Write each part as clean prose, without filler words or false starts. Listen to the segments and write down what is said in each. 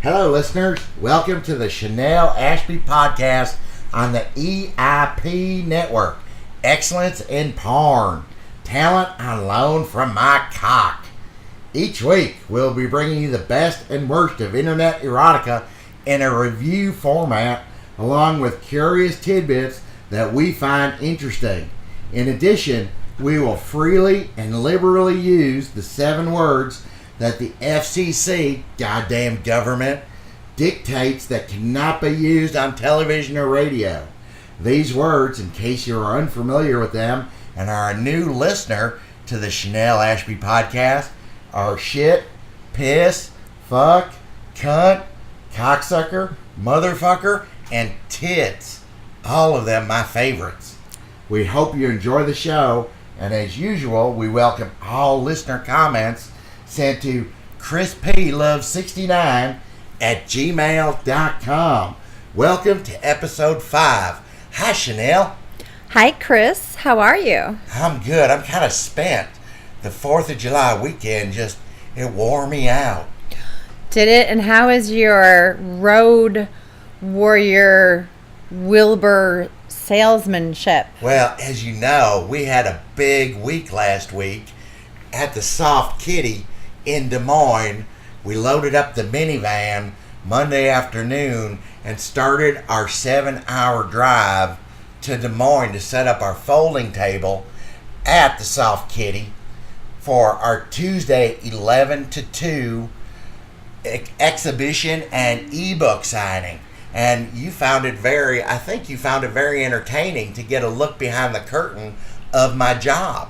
Hello, listeners. Welcome to the Chanel Ashby podcast on the EIP network. Excellence in porn. Talent on loan from my cock. Each week, we'll be bringing you the best and worst of internet erotica in a review format, along with curious tidbits that we find interesting. In addition, we will freely and liberally use the 7 words that the FCC, goddamn government, dictates that cannot be used on television or radio. These words, in case you are unfamiliar with them and are a new listener to the Chanel Ashby podcast, are shit, piss, fuck, cunt, cocksucker, motherfucker, and tits. All of them my favorites. We hope you enjoy the show, and as usual, we welcome all listener comments sent to chrisplove69@gmail.com. Welcome to episode 5. Hi, Chanel. Hi, Chris. How are you? I'm good. I'm kind of spent. The 4th of July weekend it wore me out. Did it? And how is your road warrior Wilbur salesmanship? Well, as you know, we had a big week last week at the Soft Kitty in Des Moines. We loaded up the minivan Monday afternoon and started our 7-hour drive to Des Moines to set up our folding table at the Soft Kitty for our Tuesday 11 to 2 exhibition and ebook signing. And I think you found it very entertaining to get a look behind the curtain of my job.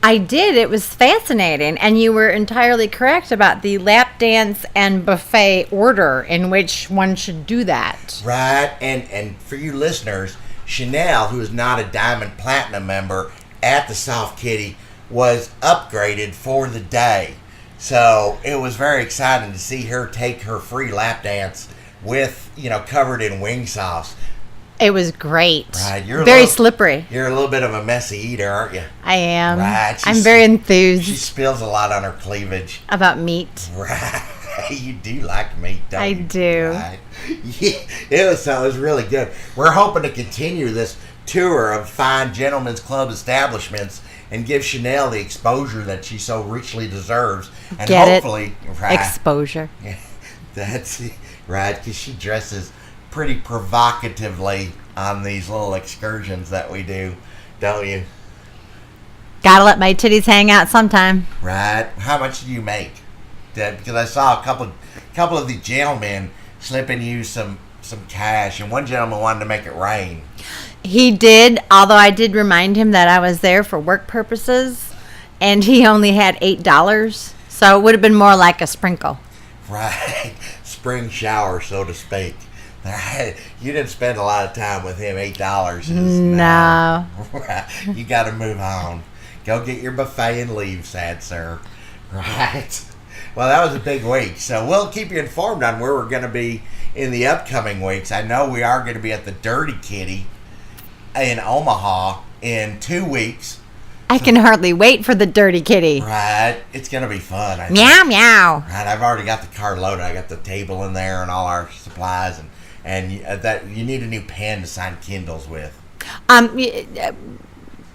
I did. It was fascinating. And you were entirely correct about the lap dance and buffet order in which one should do that. Right. And for you listeners, Chanel, who is not a Diamond Platinum member at the Soft Kitty, was upgraded for the day. So it was very exciting to see her take her free lap dance with, covered in wing sauce. It was great. Right, very slippery. You're a little bit of a messy eater, aren't you? I am. Right. I'm very enthused. She spills a lot on her cleavage. About meat. Right. You do like meat, don't you? I do. Right. Yeah, it was really good. We're hoping to continue this tour of fine gentlemen's club establishments and give Chanel the exposure that she so richly deserves. And Get hopefully, it? Right, exposure. Yeah, that's right, because she dresses pretty provocatively on these little excursions that we do, don't you? Gotta let my titties hang out sometime. Right. How much do you make? Because I saw a couple of the gentlemen slipping you some cash, and one gentleman wanted to make it rain. He did, although I did remind him that I was there for work purposes, and he only had $8, so it would have been more like a sprinkle. Right. Spring shower, so to speak. You didn't spend a lot of time with him. $8 is no. Right. You got to move on. Go get your buffet and leave, sad sir. Right. Well, that was a big week, so we'll keep you informed on where we're going to be in the upcoming weeks. I know we are going to be at the Dirty Kitty in Omaha in 2 weeks. I can hardly wait for the Dirty Kitty. Right. It's going to be fun. I think. Meow, meow. Right. I've already got the car loaded. I got the table in there and all our supplies, and that you need a new pen to sign Kindles with.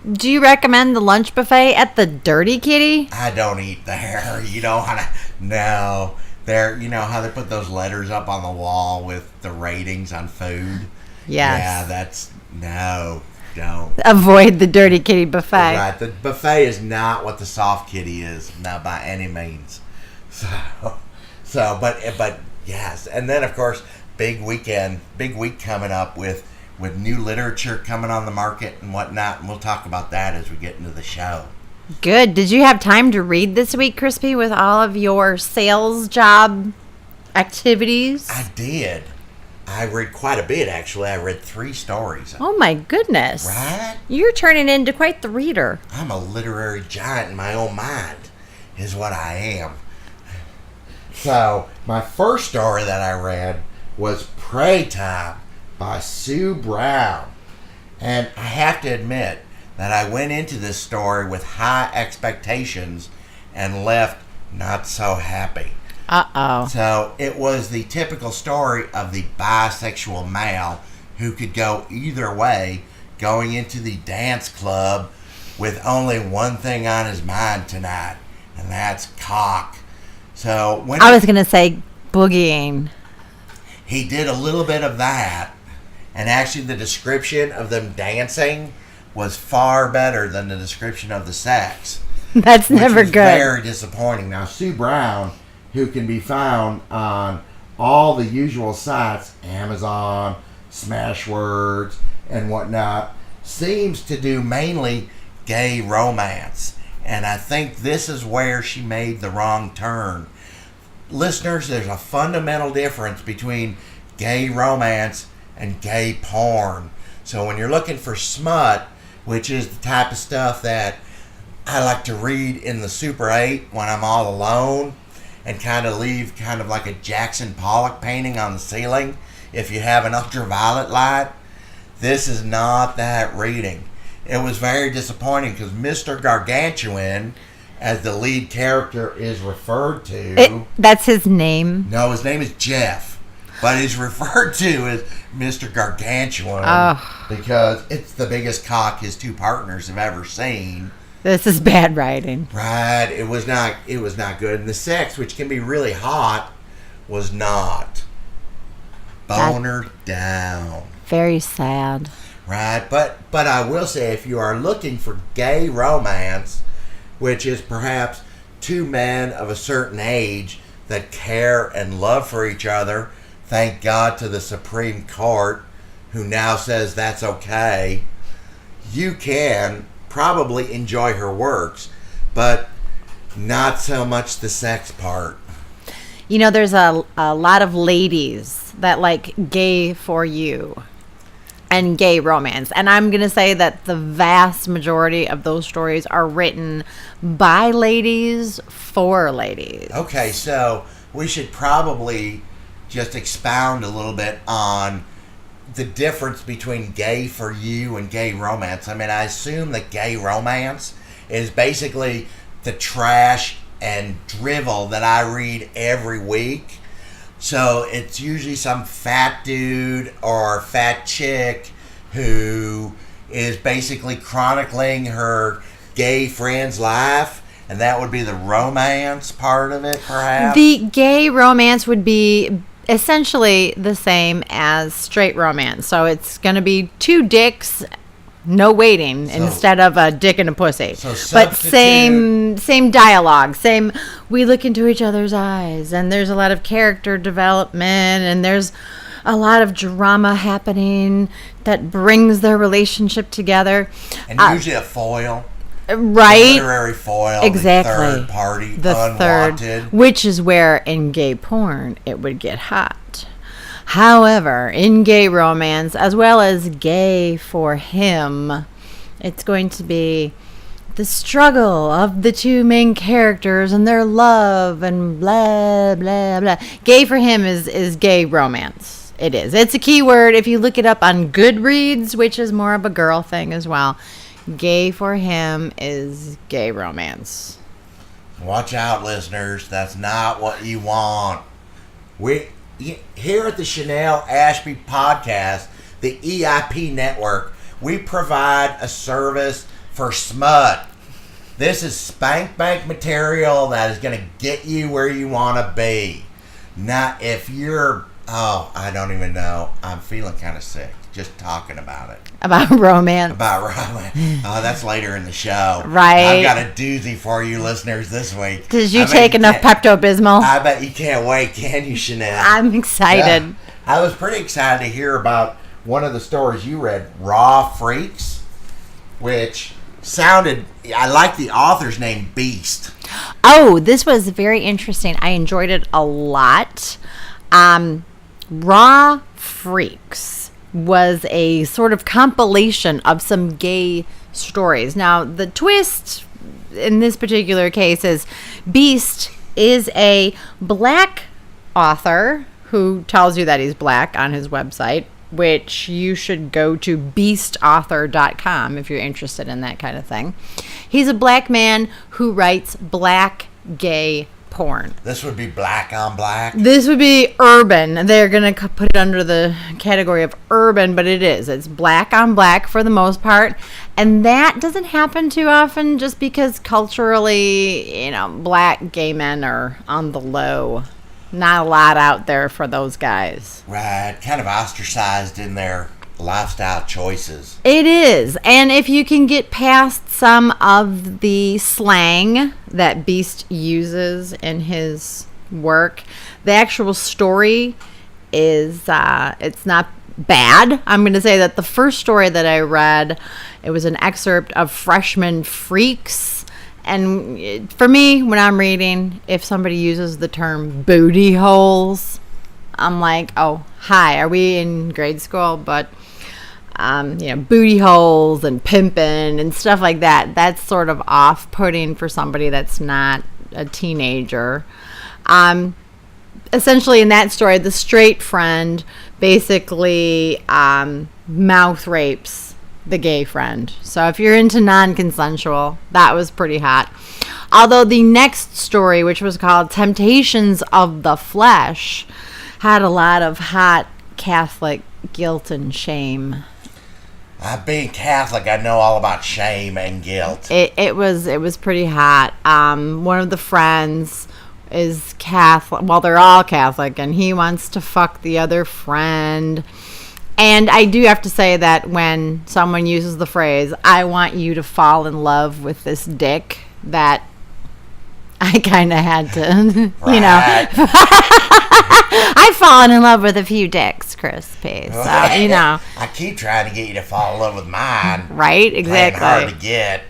Do you recommend the lunch buffet at the Dirty Kitty? I don't eat there. You don't want to. No. There, you know how they put those letters up on the wall with the ratings on food? Yes. Yeah, no, don't. Avoid the Dirty Kitty buffet. Right, the buffet is not what the Soft Kitty is, not by any means. But yes, and then of course, big week coming up with new literature coming on the market and whatnot, and we'll talk about that as we get into the show. Good. Did you have time to read this week, Crispy, with all of your sales job activities? I did. I read quite a bit, actually. I read 3 stories. Oh, my goodness. Right? You're turning into quite the reader. I'm a literary giant in my own mind, is what I am. So, my first story that I read was Pray Time by Sue Brown. And I have to admit that I went into this story with high expectations and left not so happy. Uh-oh. So it was the typical story of the bisexual male who could go either way, going into the dance club with only one thing on his mind tonight, and that's cock. So when I was going to say boogieing. he did a little bit of that, and actually the description of them dancing was far better than the description of the sex. That's which never was good. Very disappointing. Now, Sue Brown, who can be found on all the usual sites, Amazon, Smashwords, and whatnot, seems to do mainly gay romance. And I think this is where she made the wrong turn. Listeners, there's a fundamental difference between gay romance and gay porn. So when you're looking for smut, which is the type of stuff that I like to read in the Super 8 when I'm all alone and kind of leave kind of like a Jackson Pollock painting on the ceiling if you have an ultraviolet light, this is not that reading. It was very disappointing because Mr. Gargantuan, as the lead character is referred to... That's his name? No, his name is Jeff. But he's referred to as Mr. Gargantuan because it's the biggest cock his two partners have ever seen. This is bad writing. Right. It was not good. And the sex, which can be really hot, was not. Boner down. Very sad. Right. But I will say, if you are looking for gay romance, which is perhaps two men of a certain age that care and love for each other, thank God to the Supreme Court, who now says that's okay, you can probably enjoy her works, but not so much the sex part. You know, there's a lot of ladies that like gay for you and gay romance. And I'm going to say that the vast majority of those stories are written by ladies for ladies. Okay, so we should probably just expound a little bit on the difference between gay for you and gay romance. I mean, I assume that gay romance is basically the trash and drivel that I read every week. So it's usually some fat dude or fat chick who is basically chronicling her gay friend's life, and that would be the romance part of it, perhaps. The gay romance would be essentially the same as straight romance. So it's going to be two dicks, no waiting, instead of a dick and a pussy. So but same dialogue, same, we look into each other's eyes, and there's a lot of character development, and there's a lot of drama happening that brings their relationship together. And usually a foil. Right. The literary foil. Exactly. The third party. The unwanted. third, which is where in gay porn it would get hot. However, in gay romance, as well as gay for him, it's going to be the struggle of the two main characters and their love and blah, blah, blah. Gay for him is gay romance. It is. It's a keyword. If you look it up on Goodreads, which is more of a girl thing as well, gay for him is gay romance. Watch out, listeners. That's not what you want. Here at the Chanel Ashby Podcast, the EIP network, we provide a service for smut. This is spank bank material that is going to get you where you want to be. Not if you're, I don't even know. I'm feeling kind of sick just talking about it. About romance. About romance. Oh, that's later in the show. Right. I've got a doozy for you listeners this week. Did you take enough Pepto-Bismol? I bet you can't wait, can you, Chanel? I'm excited. Yeah. I was pretty excited to hear about one of the stories you read, Raw Freaks, which sounded, I like the author's name, Beast. Oh, this was very interesting. I enjoyed it a lot. Raw Freaks was a sort of compilation of some gay stories. Now, the twist in this particular case is Beast is a black author who tells you that he's black on his website, which you should go to beastauthor.com if you're interested in that kind of thing. He's a black man who writes black gay porn. This would be black on black. This would be urban. They're going to put it under the category of urban, but it is. It's black on black for the most part. And that doesn't happen too often just because culturally, black gay men are on the low. Not a lot out there for those guys. Right. Kind of ostracized in their lifestyle choices. It is. And if you can get past some of the slang that Beast uses in his work, the actual story is it's not bad. I'm going to say that the first story that I read, it was an excerpt of Freshman Freaks. And for me, when I'm reading, if somebody uses the term booty holes, I'm like, oh, hi, are we in grade school? But, booty holes and pimping and stuff like that, that's sort of off-putting for somebody that's not a teenager. Essentially, in that story, the straight friend basically mouth rapes the gay friend. So if you're into non-consensual, that was pretty hot. Although the next story, which was called Temptations of the Flesh, had a lot of hot Catholic guilt and shame. Being Catholic, I know all about shame and guilt. It was pretty hot. One of the friends is Catholic. Well, they're all Catholic, and he wants to fuck the other friend. And I do have to say that when someone uses the phrase, I want you to fall in love with this dick, that I kind of had to, Right. I've fallen in love with a few dicks, Crispy. So, I keep trying to get you to fall in love with mine. Right? Exactly. Hard to get.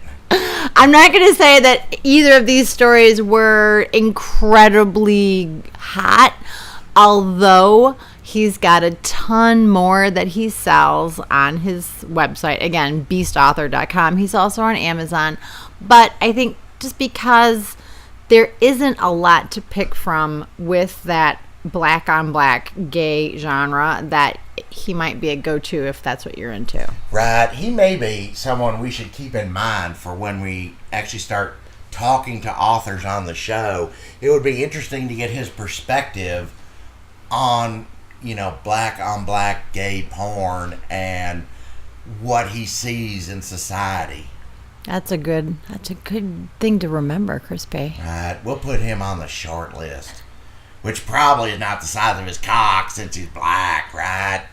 I'm not going to say that either of these stories were incredibly hot, although he's got a ton more that he sells on his website. Again, beastauthor.com. He's also on Amazon. But I think just because there isn't a lot to pick from with that black on black gay genre, that he might be a go-to if that's what you're into. Right. He may be someone we should keep in mind for when we actually start talking to authors on the show. It would be interesting to get his perspective on, black on black gay porn and what he sees in society. That's a good thing to remember, Crispy. Right. We'll put him on the short list, which probably is not the size of his cock since he's black, right?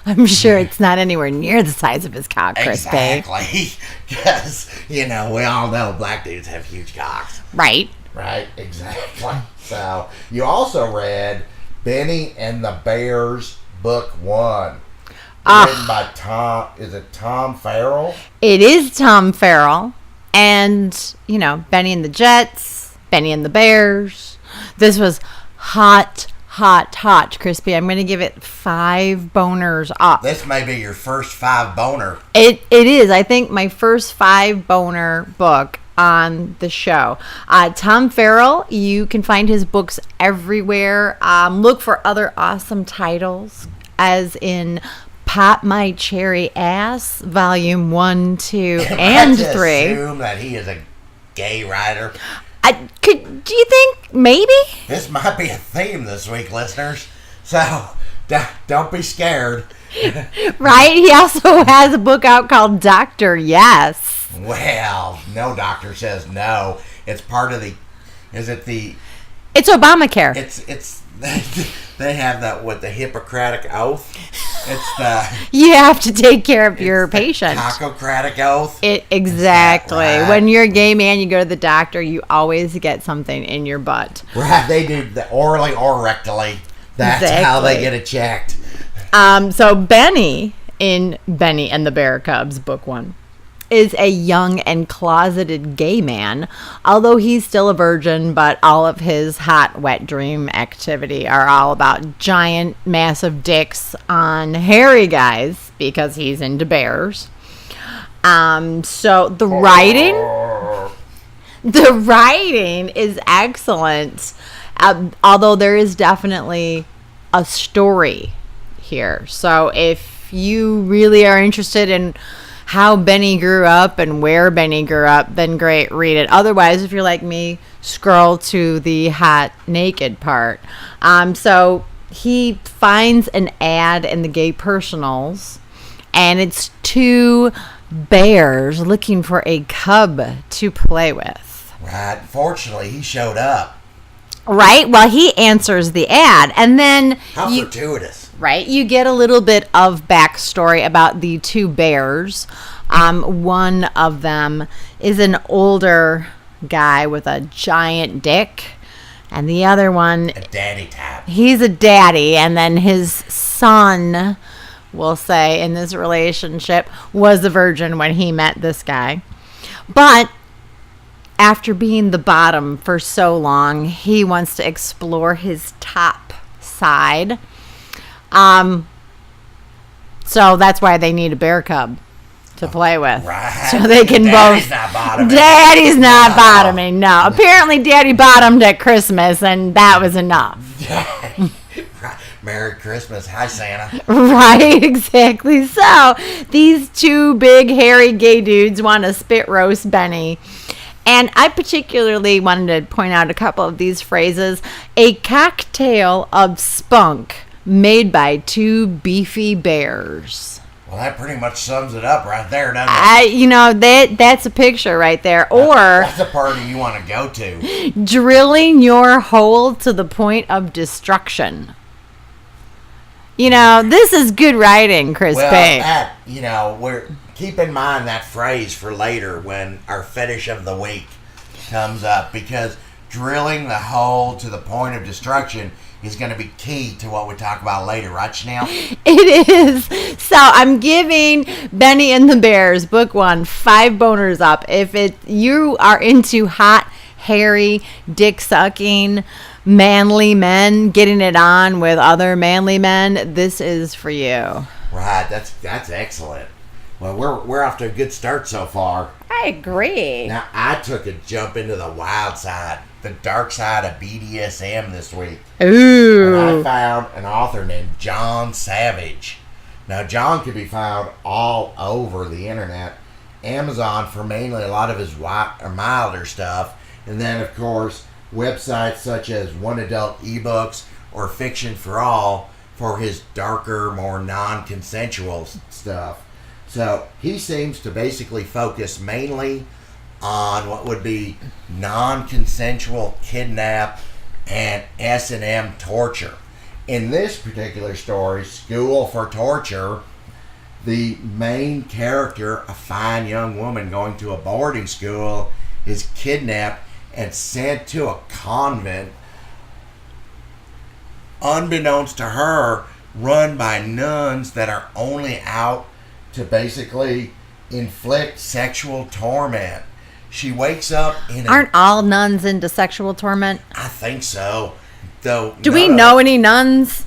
I'm sure it's not anywhere near the size of his cock, Crispy. Exactly. Because, we all know black dudes have huge cocks. Right. Right, exactly. So, you also read Benny and the Bears, Book 1. Written by Tom Farrell? It is Tom Farrell. And, Benny and the Jets, Benny and the Bears. This was hot, Crispy. I'm going to give it 5 boners up. This may be your first 5 boner. It is. I think my first 5 boner book on the show. Tom Farrell, you can find his books everywhere. Look for other awesome titles, as in Pop My Cherry Ass, Volume 1, 2, and 3. Assume that he is a gay writer. Do you think maybe? This might be a theme this week, listeners. So, don't be scared. Right? He also has a book out called Dr. Yes. Well, no doctor says no. It's part of the... It's Obamacare. It's they have that with the Hippocratic Oath. It's the... You have to take care of your patient. Hippocratic Oath. Exactly. Right? When you're a gay man, you go to the doctor, you always get something in your butt. Right. They do the orally or rectally. That's exactly how they get it checked. So Benny, in Benny and the Bear Cubs, Book 1, is a young and closeted gay man, although he's still a virgin, but all of his hot, wet dream activity are all about giant, massive dicks on hairy guys because he's into bears. So the writing is excellent, although there is definitely a story here. So if you really are interested in how Benny grew up and where Benny grew up, then great, read it. Otherwise, if you're like me, scroll to the hot naked part. So he finds an ad in the Gay Personals, and it's 2 bears looking for a cub to play with. Right. Fortunately, he showed up. Right? Well, he answers the ad, and then How fortuitous. Right? You get a little bit of backstory about the 2 bears. One of them is an older guy with a giant dick, and the other one, a daddy type. He's a daddy, and then his son, we'll say, in this relationship, was a virgin when he met this guy. But after being the bottom for so long, he wants to explore his top side. So that's why they need a bear cub to play with. Right. So they can Daddy's both. Not bottoming. Daddy's not bottoming. No. Apparently, Daddy bottomed at Christmas, and that was enough. Merry Christmas. Hi, Santa. Right, exactly. So these 2 big, hairy gay dudes want to spit roast Benny. And I particularly wanted to point out a couple of these phrases. A cocktail of spunk made by 2 beefy bears. Well, that pretty much sums it up right there, doesn't it? That's a picture right there. Or that's a party you want to go to. Drilling your hole to the point of destruction. This is good writing, Chris Payne. We're keep in mind that phrase for later when our fetish of the week comes up, because drilling the hole to the point of destruction is going to be key to what we talk about later, right, Chanel? It is. So I'm giving Benny and the Bears, book 1, 5 boners up. If you are into hot, hairy, dick-sucking, manly men getting it on with other manly men, this is for you. Right. That's excellent. Well, we're off to a good start so far. I agree. Now, I took a jump into the wild side, the dark side of BDSM this week. Ooh. And I found an author named John Savage. Now, John can be found all over the internet. Amazon for mainly a lot of his milder stuff. And then, of course, websites such as One Adult eBooks or Fiction for All for his darker, more non-consensual stuff. So he seems to basically focus mainly on what would be non-consensual kidnap and S&M torture. In this particular story, School for Torture, the main character, a fine young woman going to a boarding school, is kidnapped and sent to a convent, unbeknownst to her, run by nuns that are only out to basically inflict sexual torment. She wakes up in Aren't all nuns into sexual torment? I think so. Though. Do we know any nuns?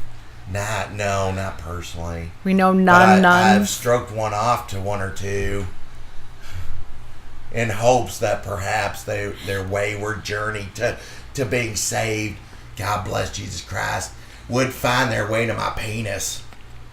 No, not personally. We know nuns. I've stroked one off to one or two in hopes that perhaps their wayward journey to being saved, God bless Jesus Christ, would find their way to my penis.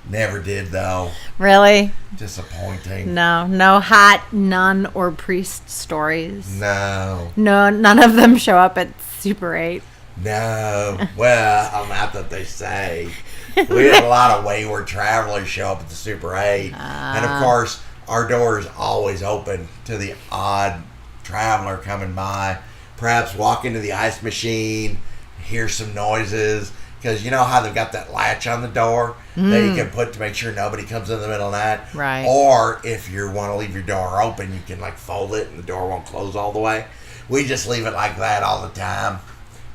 Never did, though. Really? Disappointing. No hot nun or priest stories. No, none of them show up at Super 8. No. Well, not that they say. We had a lot of wayward travelers show up at the Super 8. And, of course, our door is always open to the odd traveler coming by. Perhaps walk into the ice machine, hear some noises. Because you know how they've got that latch on the door that you can put to make sure nobody comes in the middle of the night? Right. Or if you want to leave your door open, you can like fold it and the door won't close all the way. We just leave it like that all the time.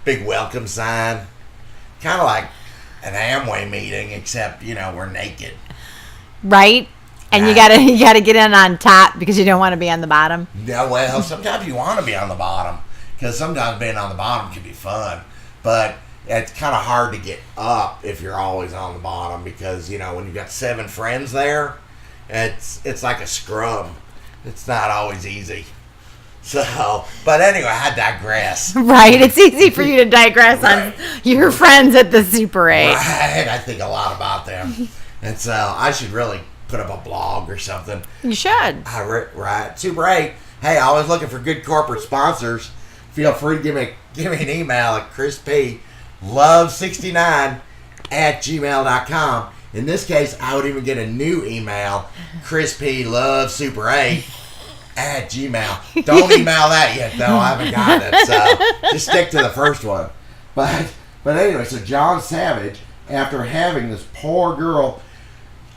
Big welcome sign. Kind of like an Amway meeting, except, we're naked. Right? And you gotta get in on top because you don't want to be on the bottom. Yeah, well, sometimes you want to be on the bottom. Because sometimes being on the bottom can be fun. But it's kind of hard to get up if you're always on the bottom because, when you've got 7 friends there, it's like a scrum. It's not always easy. So, but anyway, I digress. Right. It's easy for you to digress on your friends at the Super 8. Right. I think a lot about them. And so I should really put up a blog or something. You should. Right. Super 8. Hey, always looking for good corporate sponsors. feel free to give me an email at chrisplove69@gmail.com. In this case, I would even get a new email, chrisplovesuper8@gmail. Don't email that yet, though. I haven't gotten it, so just stick to the first one. But anyway, so John Savage, after having this poor girl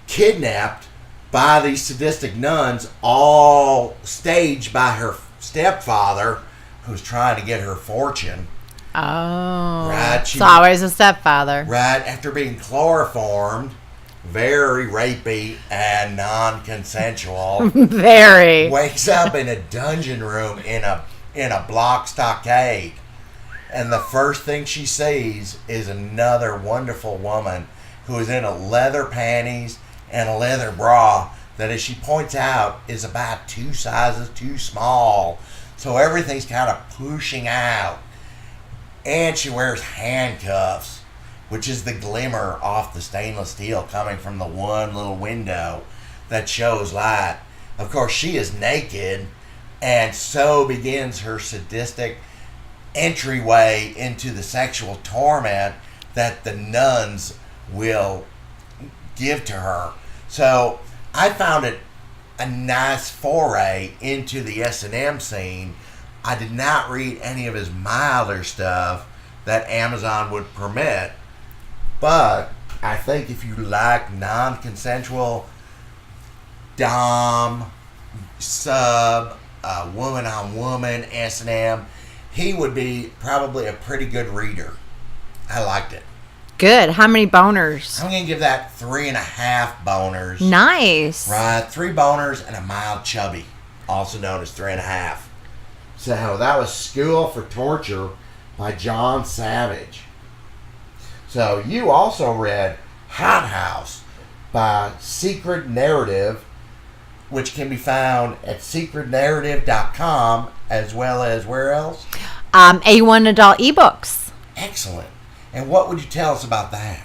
kidnapped by these sadistic nuns, all staged by her stepfather, who's trying to get her fortune. Oh. Right. It's always a stepfather. Right. After being chloroformed, very rapey and non-consensual. Very. Wakes up in a dungeon room in a block stockade. And the first thing she sees is another wonderful woman who is in a leather panties and a leather bra that, as she points out, is about 2 sizes too small. So everything's kind of pushing out. And she wears handcuffs, which is the glimmer off the stainless steel coming from the one little window that shows light. Of course, she is naked, and so begins her sadistic entryway into the sexual torment that the nuns will give to her. So I found it a nice foray into the S&M scene. I did not read any of his milder stuff that Amazon would permit, but I think if you like non-consensual dom, sub, woman-on-woman S&M, he would be probably a pretty good reader. I liked it. Good. How many boners? I'm going to give that 3.5 boners. Nice. Right, 3 boners and a mild chubby, also known as 3.5. So that was School for Torture by John Savage. So you also read Hot House by Secret Narrative, which can be found at secretnarrative.com, as well as where else? A1 Adult eBooks. Excellent. And what would you tell us about that?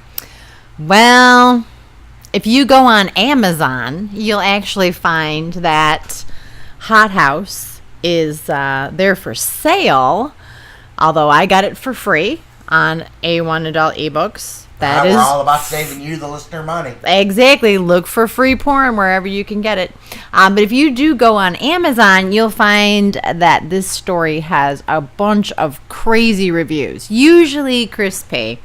Well, if you go on Amazon, you'll actually find that Hot House is there for sale, although I got it for free on A1 Adult eBooks. We're all about saving you, the listener, money. Exactly. Look for free porn wherever you can get it. But if you do go on Amazon, you'll find that this story has a bunch of crazy reviews. Usually crispy.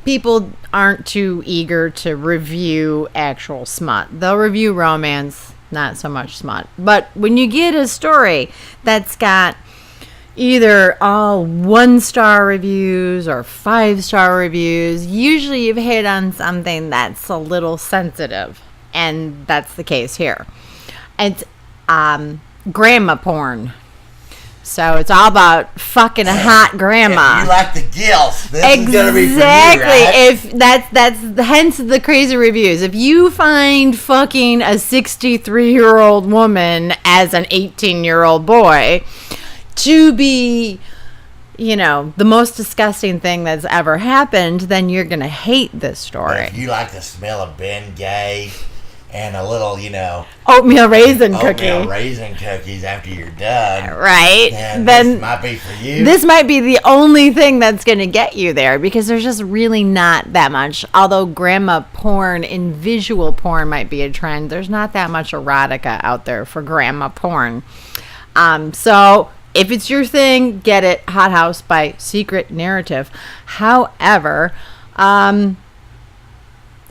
People aren't too eager to review actual smut. They'll review romance, not so much smut. But when you get a story that's got either all 1-star reviews or 5-star reviews, usually you've hit on something that's a little sensitive, and that's the case here. It's grandma porn. So it's all about fucking a hot grandma. If you like the gills, this is gonna be for you, exactly. right? If that's hence the crazy reviews. If you find fucking a 63-year-old woman as an 18-year-old boy to be, the most disgusting thing that's ever happened, then you're gonna hate this story. But if you like the smell of Ben Gay and a little, oatmeal raisin cookies after you're done, right? then this might be for you. This might be the only thing that's going to get you there, because there's just really not that much. Although grandma porn and visual porn might be a trend, there's not that much erotica out there for grandma porn. So if it's your thing, get it. Hot House by Secret Narrative. However,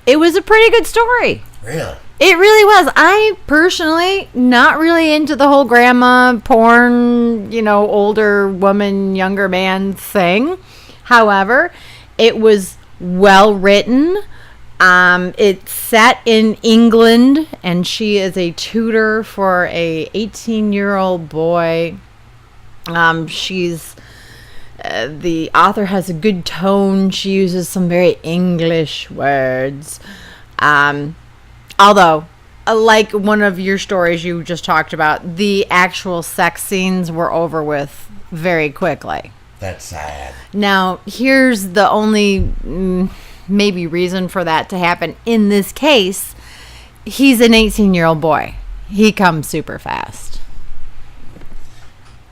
it was a pretty good story. Really? It really was. I personally not really into the whole grandma porn, older woman, younger man thing. However, it was well written. It's set in England, and she is a tutor for a 18-year-old boy. The author has a good tone. She uses some very English words. Although, like one of your stories you just talked about, the actual sex scenes were over with very quickly. That's sad. Now, here's the only maybe reason for that to happen in this case. He's an 18-year-old boy. He comes super fast.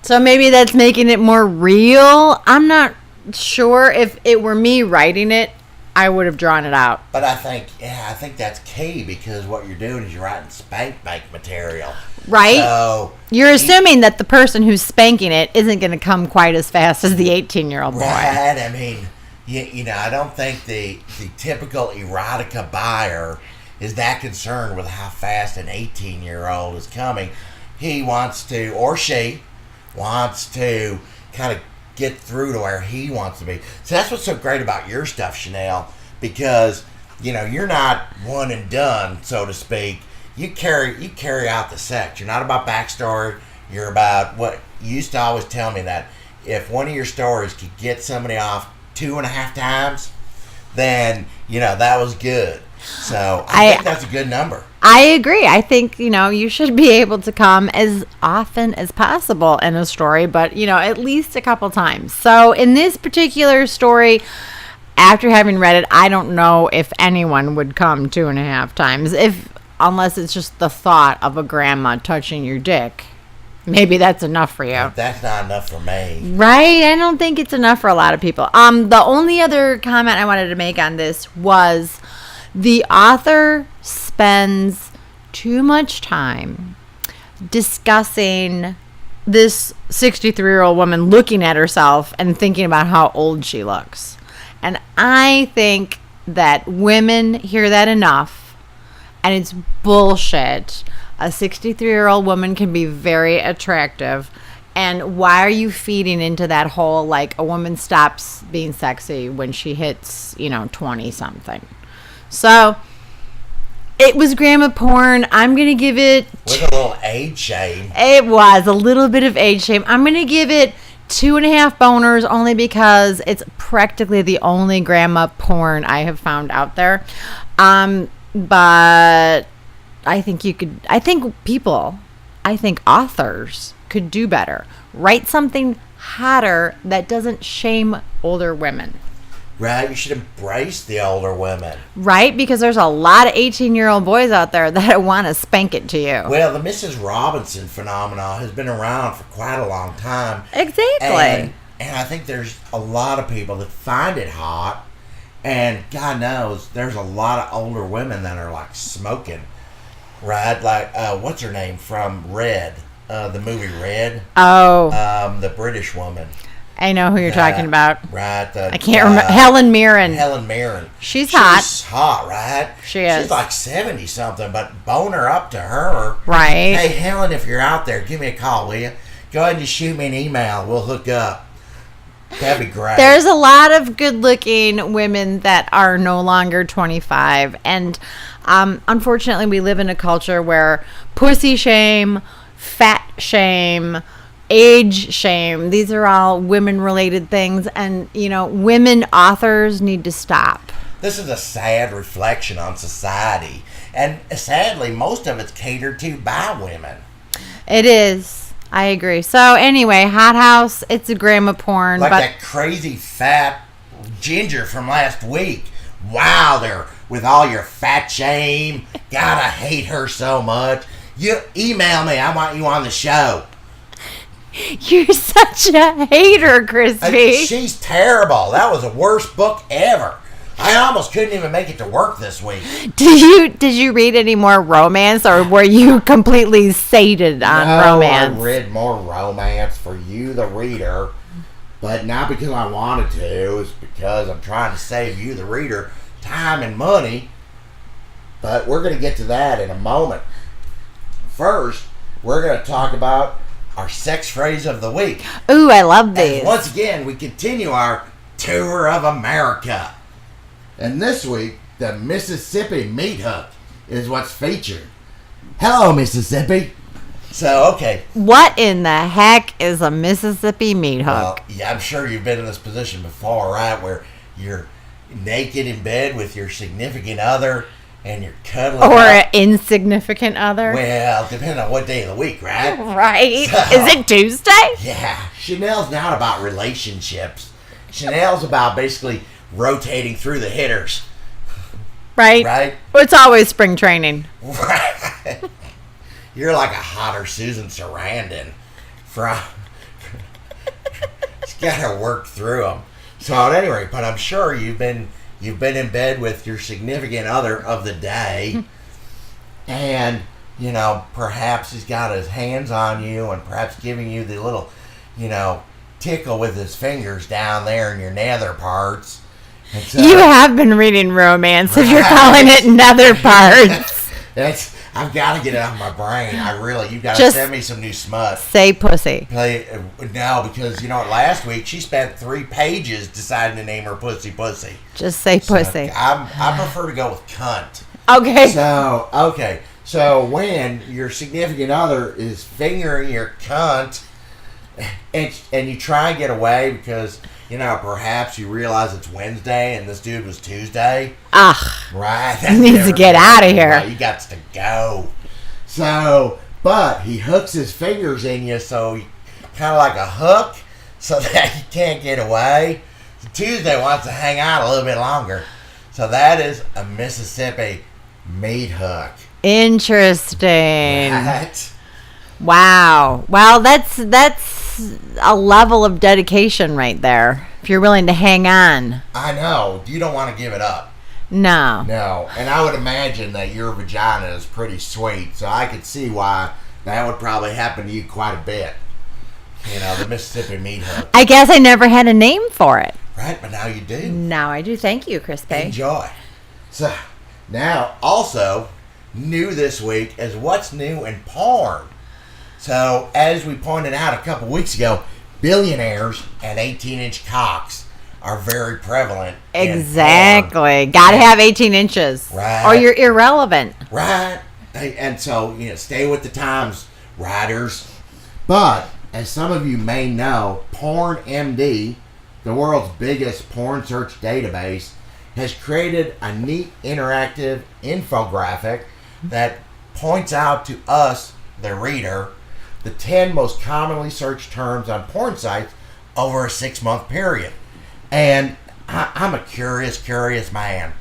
So maybe that's making it more real. I'm not sure. If it were me writing it, I would have drawn it out. But I think that's key, because what you're doing is you're writing spank bank material. Right? So you're assuming that the person who's spanking it isn't going to come quite as fast as the 18-year-old boy. Right. I mean, I don't think the typical erotica buyer is that concerned with how fast an 18-year-old is coming. He wants to, or she wants to, kind of get through to where he wants to be. So that's what's so great about your stuff, Chanel, because you're not one and done, so to speak. You carry out the sex. You're not about backstory. You're about what you used to always tell me, that if one of your stories could get somebody off 2.5 times, then that was good. So I think that's a good number. I agree. I think, you should be able to come as often as possible in a story, but, at least a couple times. So in this particular story, after having read it, I don't know if anyone would come 2.5 times, unless it's just the thought of a grandma touching your dick. Maybe that's enough for you. But that's not enough for me. Right? I don't think it's enough for a lot of people. The only other comment I wanted to make on this was the author spends too much time discussing this 63-year-old woman looking at herself and thinking about how old she looks. And I think that women hear that enough, and it's bullshit. A 63-year-old woman can be very attractive. And why are you feeding into that whole, like, a woman stops being sexy when she hits, 20-something? So, it was grandma porn. I'm going to give it... With a little age shame. It was a little bit of age shame. I'm going to give it 2.5 boners, only because it's practically the only grandma porn I have found out there. But I think authors could do better. Write something hotter that doesn't shame older women. Right, you should embrace the older women. Right, because there's a lot of 18-year-old boys out there that want to spank it to you. Well, the Mrs. Robinson phenomenon has been around for quite a long time. Exactly. And I think there's a lot of people that find it hot. And God knows, there's a lot of older women that are like smoking. Right, like, what's her name from Red? The movie Red. Oh. The British woman. I know who you're talking about. Right. I can't remember. Helen Mirren. Helen Mirren. She's hot. She's hot, right? She is. She's like 70-something, but bone her up to her. Right. Hey, Helen, if you're out there, give me a call, will you? Go ahead and just shoot me an email. We'll hook up. That'd be great. There's a lot of good-looking women that are no longer 25. And unfortunately, we live in a culture where pussy shame, fat shame, age shame, these are all women-related things. And, women authors need to stop. This is a sad reflection on society. And sadly, most of it's catered to by women. It is. I agree. So anyway, Hot House, it's a grandma porn. Like that crazy fat ginger from last week. Wow, there with all your fat shame. God, I hate her so much. You email me. I want you on the show. You're such a hater, Crispy. She's terrible. That was the worst book ever. I almost couldn't even make it to work this week. Did you read any more romance, or were you completely sated on romance? I read more romance for you, the reader, but not because I wanted to. It's because I'm trying to save you, the reader, time and money. But we're going to get to that in a moment. First, we're going to talk about our sex phrase of the week. Ooh, I love these. And once again, we continue our tour of America. And this week, the Mississippi meat hook is what's featured. Hello, Mississippi. So, okay. What in the heck is a Mississippi meat hook? Well, yeah, I'm sure you've been in this position before, right? Where you're naked in bed with your significant other and you're cuddling or up. an insignificant other. Well, depending on what day of the week, right? Right. So, is it Tuesday? Yeah. Chanel's not about relationships. Chanel's about basically rotating through the hitters. Right? Right? Well, it's always spring training. Right. You're like a hotter Susan Sarandon from gotta work through them. So at any rate, but I'm sure you've been in bed with your significant other of the day, and perhaps he's got his hands on you and perhaps giving you the little, tickle with his fingers down there in your nether parts. And so, you have been reading romance if you're calling it nether parts. I've got to get it out of my brain. You got to Just send me some new smut. say pussy. No, because last week she spent 3 pages deciding to name her pussy. Just say pussy. I prefer to go with cunt. Okay. So when your significant other is fingering your cunt, and you try and get away because perhaps you realize it's Wednesday and this dude was Tuesday. Right. He needs to get out of here. Right, you got to go. So, but he hooks his fingers in you, so kind of like a hook, so that you can't get away. So Tuesday wants to hang out a little bit longer. So that is a Mississippi meat hook. Interesting. Right? Wow. Well, that's a level of dedication right there. If you're willing to hang on. I know. You don't want to give it up. No. No. And I would imagine that your vagina is pretty sweet, so I could see why that would probably happen to you quite a bit. The Mississippi meat hook. I guess I never had a name for it. Right, but now you do. Now I do. Thank you, Crispy. Enjoy. So, now, also, new this week is what's new in porn. So, as we pointed out a couple weeks ago, billionaires and 18-inch cocks are very prevalent. Exactly. Got to have 18 inches. Right. Or you're irrelevant. Right. And so, stay with the times, riders. But, as some of you may know, PornMD, the world's biggest porn search database, has created a neat interactive infographic that points out to us, the reader, the 10 most commonly searched terms on porn sites over a 6-month period. And I'm a curious man.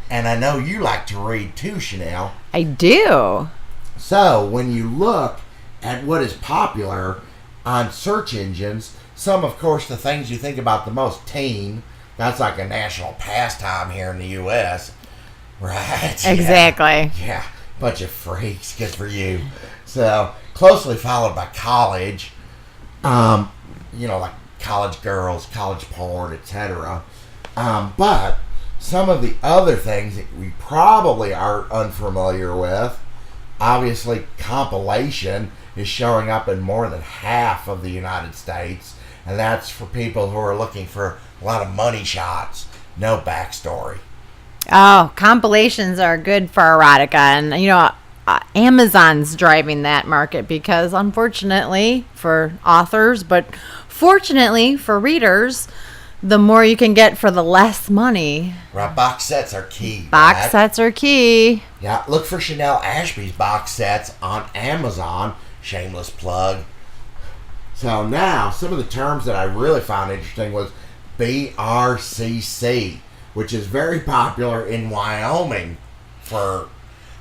And I know you like to read too, Chanel. I do. So, when you look at what is popular on search engines, some, of course, the things you think about the most, teen. That's like a national pastime here in the U.S. Right? Exactly. Yeah. Bunch of freaks. Good for you. So, closely followed by college. Like college girls, college porn, etc. But some of the other things that we probably are unfamiliar with, obviously compilation is showing up in more than half of the United States. And that's for people who are looking for a lot of money shots, no backstory. Oh, compilations are good for erotica. And, Amazon's driving that market because, unfortunately, for authors, but fortunately for readers, the more you can get for the less money. Right, box sets are key. Box sets are key. Yeah, look for Chanel Ashby's box sets on Amazon. Shameless plug. So now, some of the terms that I really found interesting was BRCC, which is very popular in Wyoming for...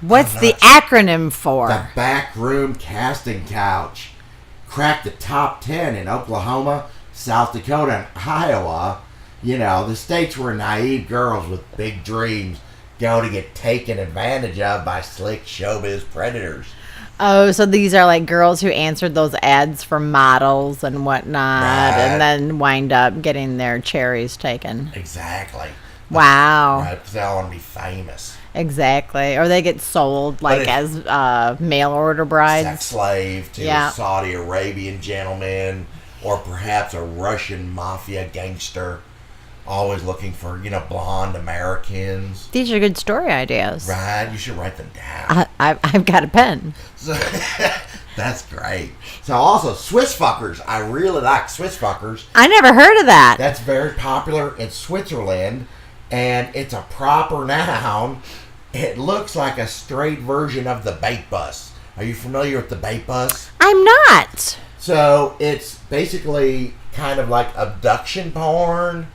What's the acronym for? The Backroom Casting Couch. Cracked the top 10 in Oklahoma, South Dakota, and Iowa. The states where naive girls with big dreams go to get taken advantage of by slick showbiz predators. Oh, so these are like girls who answered those ads for models and whatnot, Right. and then wind up getting their cherries taken. Exactly. Wow. Right, because they all want to be famous. Exactly. Or they get sold as mail order brides. Sex slave to a Saudi Arabian gentleman, or perhaps a Russian mafia gangster, always looking for, blonde Americans. These are good story ideas. Right, you should write them down. I've got a pen. So, that's great. So also, Swiss fuckers. I really like Swiss fuckers. I never heard of that. That's very popular in Switzerland, and it's a proper noun. It looks like a straight version of the bait bus. Are you familiar with the bait bus? I'm not. So it's basically kind of like abduction porn,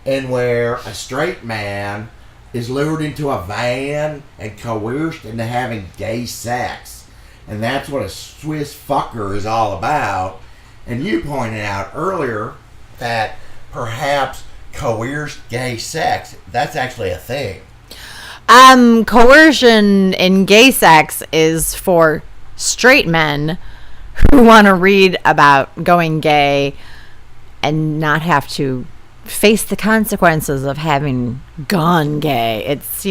and where a straight man is lured into a van and coerced into having gay sex. And that's what a Swiss fucker is all about. And you pointed out earlier that perhaps coerced gay sex, that's actually a thing. Coercion in gay sex is for straight men who want to read about going gay and not have to face the consequences of having gone gay. It's,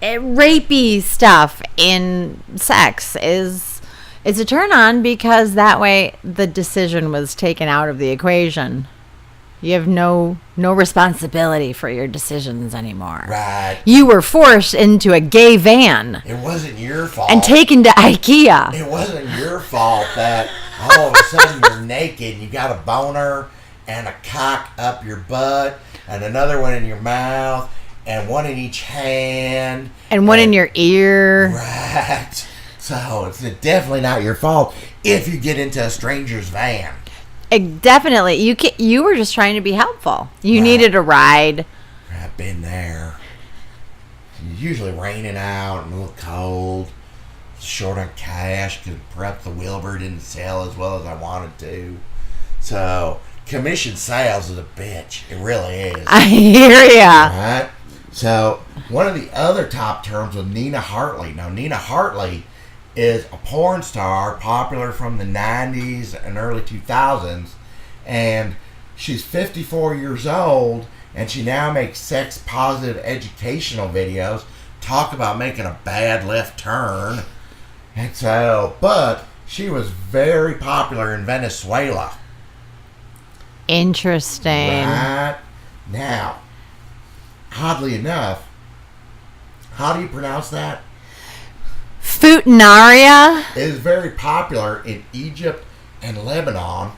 rapey stuff in sex is a turn on, because that way the decision was taken out of the equation. You have no responsibility for your decisions anymore. Right. You were forced into a gay van. It wasn't your fault. And taken to IKEA. It wasn't your fault that all of a sudden you're naked and you got a boner and a cock up your butt and another one in your mouth and one in each hand. And one in your ear. Right. So it's definitely not your fault if you get into a stranger's van. Definitely. You were just trying to be helpful. You Right. needed a ride. I've been there. It's usually raining out and a little cold. Short on cash because perhaps the Wilbur didn't sell as well as I wanted to. So commission sales is a bitch. It really is. I hear ya. Right? So one of the other top terms was Nina Hartley. Now Nina Hartley is a porn star popular from the 90s and early 2000s, and she's 54 years old, and she now makes sex positive educational videos, talk about making a bad left turn. And so, but she was very popular in Venezuela. Interesting. Right. Now, oddly enough, how do you pronounce that? Futinaria? It is very popular in Egypt and Lebanon,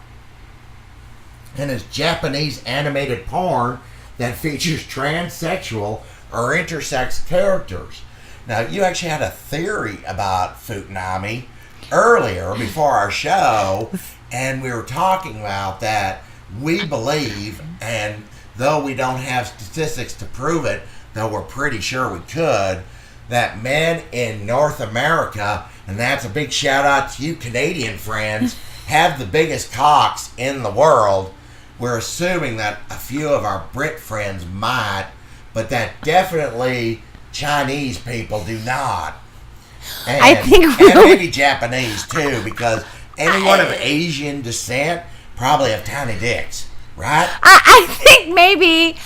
and is Japanese animated porn that features transsexual or intersex characters. Now, you actually had a theory about Futanami earlier before our show, and we were talking about that. We believe, and though we don't have statistics to prove it, though we're pretty sure we could, that men in North America, and that's a big shout out to you Canadian friends, have the biggest cocks in the world. We're assuming that a few of our Brit friends might, but that definitely Chinese people do not. And, I think and maybe Japanese too, because anyone of Asian descent probably have tiny dicks, right? I think maybe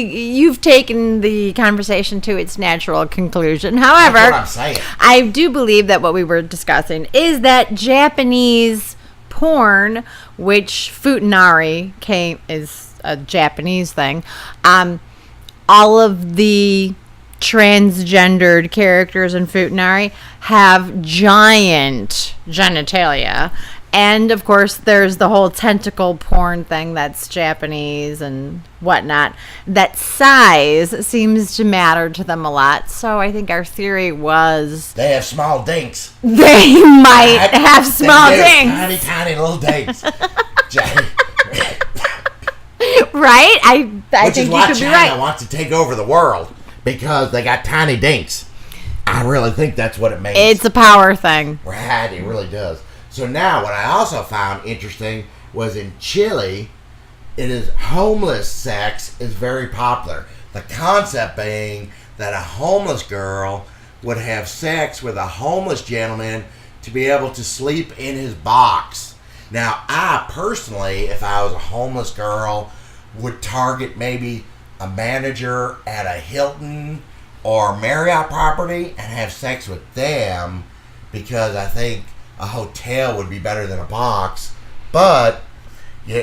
you've taken the conversation to its natural conclusion. However, That's what I'm saying. I do believe that what we were discussing is that Japanese porn, which Futanari is a Japanese thing, all of the transgendered characters in Futanari have giant genitalia. And, of course, there's the whole tentacle porn thing that's Japanese and whatnot. That size seems to matter to them a lot. So I think our theory was They have small dinks. they might have small dinks. Tiny, tiny little dinks. Right? I Which think is why you could China be right. wants to take over the world, because they got tiny dinks. I really think that's what it means. It's a power thing. Right, it really does. So now, what I also found interesting was in Chile, it is homeless sex is very popular. The concept being that a homeless girl would have sex with a homeless gentleman to be able to sleep in his box. Now, I personally, if I was a homeless girl, would target maybe a manager at a Hilton or Marriott property and have sex with them, because I think a hotel would be better than a box, but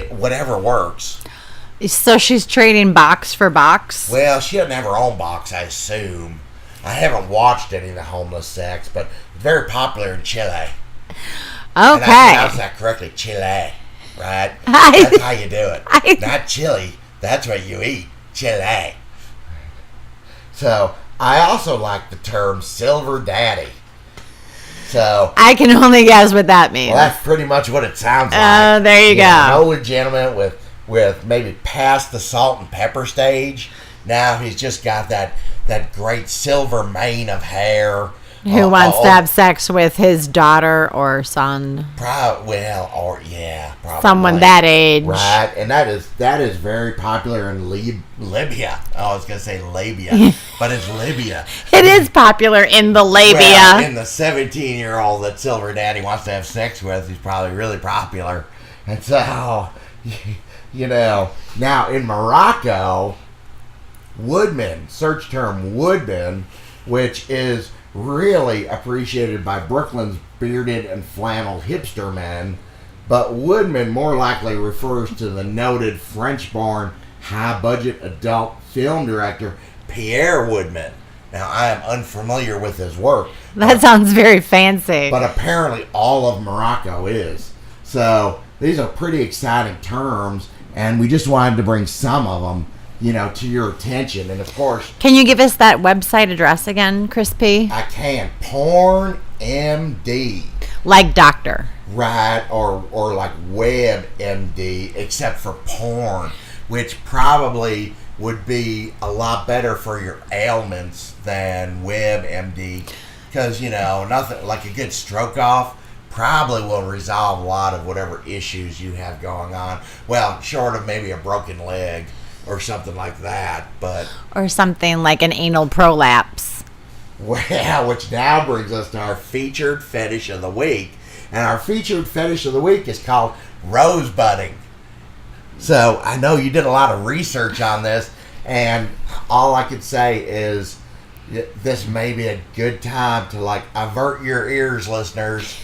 whatever works. So she's trading box for box? Well, she doesn't have her own box, I assume. I haven't watched any of the homeless sex, but it's very popular in Chile. And I pronounced that correctly, Chile, right? That's how you do it. Not chili. That's what you eat, Chile. So, I also like the term silver daddy. So I can only guess what that means. Well, that's pretty much what it sounds like. Oh, there you go. An older gentleman with maybe past the salt and pepper stage. Now he's just got that great silver mane of hair, Who wants to have sex with his daughter or son? Probably. Someone that age. Right, and that is very popular in Libya. I was going to say labia, but it's Libya. It is popular in the labia. Well, and the 17-year-old that Silver Daddy wants to have sex with, he's probably really popular. And so, now in Morocco, woodman, search term woodman, which is really appreciated by Brooklyn's bearded and flannel hipster men, but woodman more likely refers to the noted French-born high-budget adult film director Pierre Woodman. Now, I am unfamiliar with his work. That sounds very fancy. But apparently all of Morocco is. So these are pretty exciting terms, and we just wanted to bring some of them, to your attention. And of course, can you give us that website address again, Chris P? I can. Porn MD. Like doctor. Right, or like WebMD, except for porn, which probably would be a lot better for your ailments than WebMD, because nothing like a good stroke off probably will resolve a lot of whatever issues you have going on. Well, short of maybe a broken leg or something like that, or something like an anal prolapse. Well, which now brings us to our featured fetish of the week. And our featured fetish of the week is called rosebudding. So I know you did a lot of research on this, and all I could say is this may be a good time to avert your ears, listeners.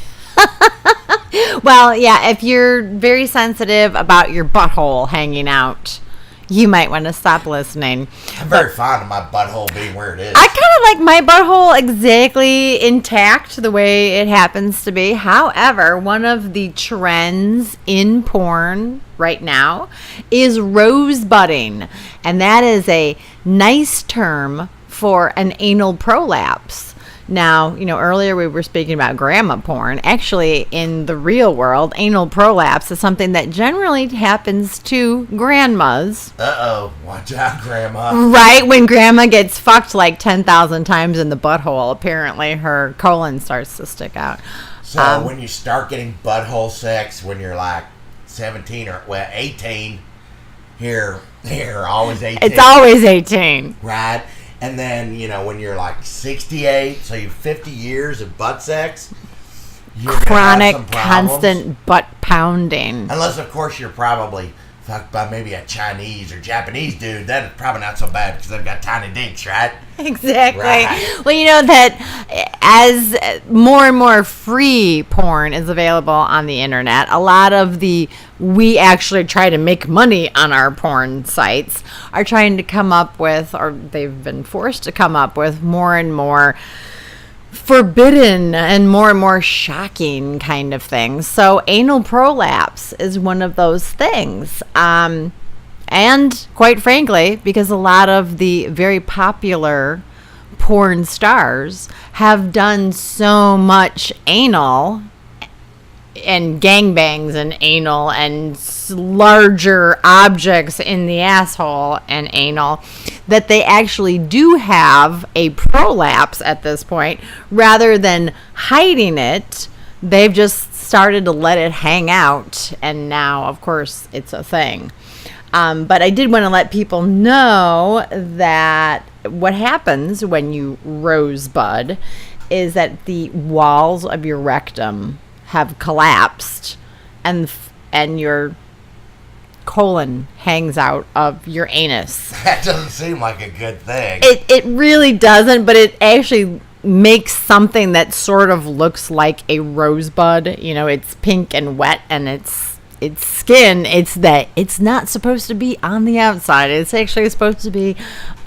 Well, yeah, if you're very sensitive about your butthole hanging out, you might want to stop listening. I'm very fond of my butthole being where it is. I kind of like my butthole exactly intact the way it happens to be. However, one of the trends in porn right now is rosebudding. And that is a nice term for an anal prolapse. Now, earlier we were speaking about grandma porn. Actually, in the real world, anal prolapse is something that generally happens to grandmas. Uh-oh. Watch out, Grandma. Right? When grandma gets fucked 10,000 times in the butthole, apparently her colon starts to stick out. So when you start getting butthole sex when you're 17 or 18, here, always 18. It's always 18. Right? And then, when you're 68, so you're 50 years of butt sex, you're chronic, gonna have some problems. constant butt pounding. Unless, of course, you're probably fucked by maybe a Chinese or Japanese dude. That's probably not so bad because they've got tiny dinks, right? Exactly. Right. Well, that as more and more free porn is available on the internet, a lot of we actually try to make money on our porn sites are trying to come up with, or they've been forced to come up with, more and more forbidden and more shocking kind of things. So anal prolapse is one of those things. And quite frankly, because a lot of the very popular porn stars have done so much anal and gangbangs and anal and larger objects in the asshole and anal that they actually do have a prolapse at this point. Rather than hiding it, they've just started to let it hang out, and now, of course, it's a thing. But I did want to let people know that what happens when you rosebud is that the walls of your rectum have collapsed, and your colon hangs out of your anus. That doesn't seem like a good thing. It really doesn't, but it actually makes something that sort of looks like a rosebud. It's pink and wet, and it's skin. It's not supposed to be on the outside. It's actually supposed to be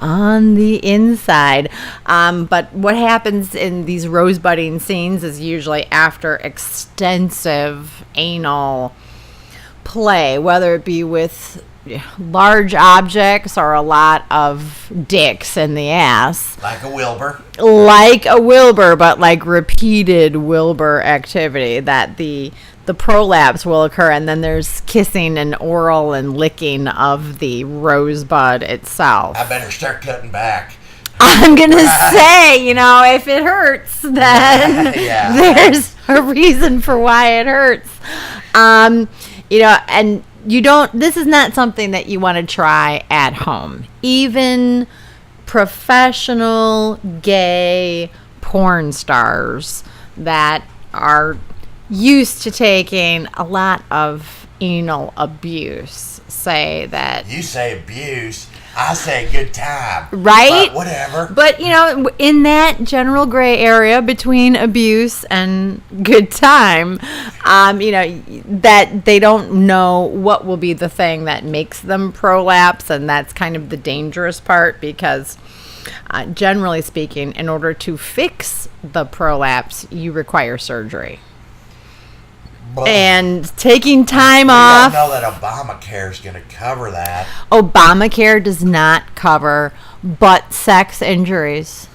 on the inside. But what happens in these rosebudding scenes is usually after extensive anal play, whether it be with large objects or a lot of dicks in the ass. Like a Wilbur. But repeated Wilbur activity, that the prolapse will occur, and then there's kissing and oral and licking of the rosebud itself. I better start cutting back. I'm going to say, if it hurts, then there's a reason for why it hurts. And this is not something that you want to try at home. Even professional gay porn stars that are used to taking a lot of anal abuse say that. You say abuse, I say good time. Right? But whatever. But, in that general gray area between abuse and good time, that they don't know what will be the thing that makes them prolapse. And that's kind of the dangerous part because, generally speaking, in order to fix the prolapse, you require surgery. And taking time off. I don't know that Obamacare is going to cover that. Obamacare does not cover butt sex injuries.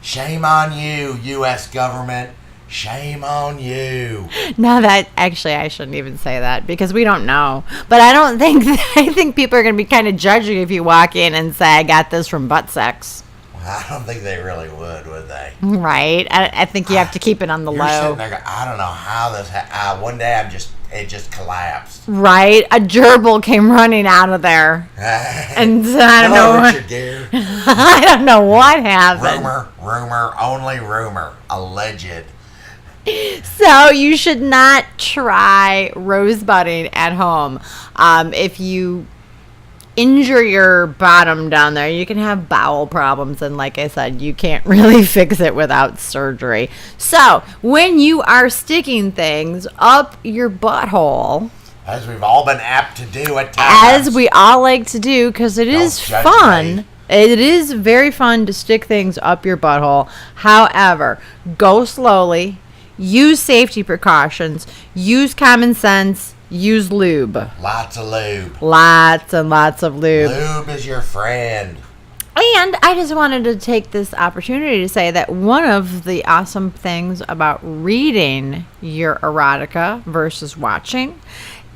Shame on you, U.S. government. Shame on you. No, I shouldn't even say that because we don't know. But I think people are going to be kind of judging if you walk in and say, I got this from butt sex. I don't think they really would they? Right. I think you have to keep it on the You're low. Sitting there going, I don't know how this one day it just collapsed. Right. A gerbil came running out of there. And I don't know Richard Gere. I don't know what happened. Rumor, only rumor. Alleged. So you should not try rosebudding at home. If you injure your bottom down there, you can have bowel problems, and like I said, you can't really fix it without surgery. So when you are sticking things up your butthole, as we've all been apt to do at times, as we all like to do, because it is fun. It is very fun to stick things up your butthole. However, go slowly, use safety precautions, use common sense, use lube. Lots of lube. Lots and lots of lube. Lube is your friend. And I just wanted to take this opportunity to say that one of the awesome things about reading your erotica versus watching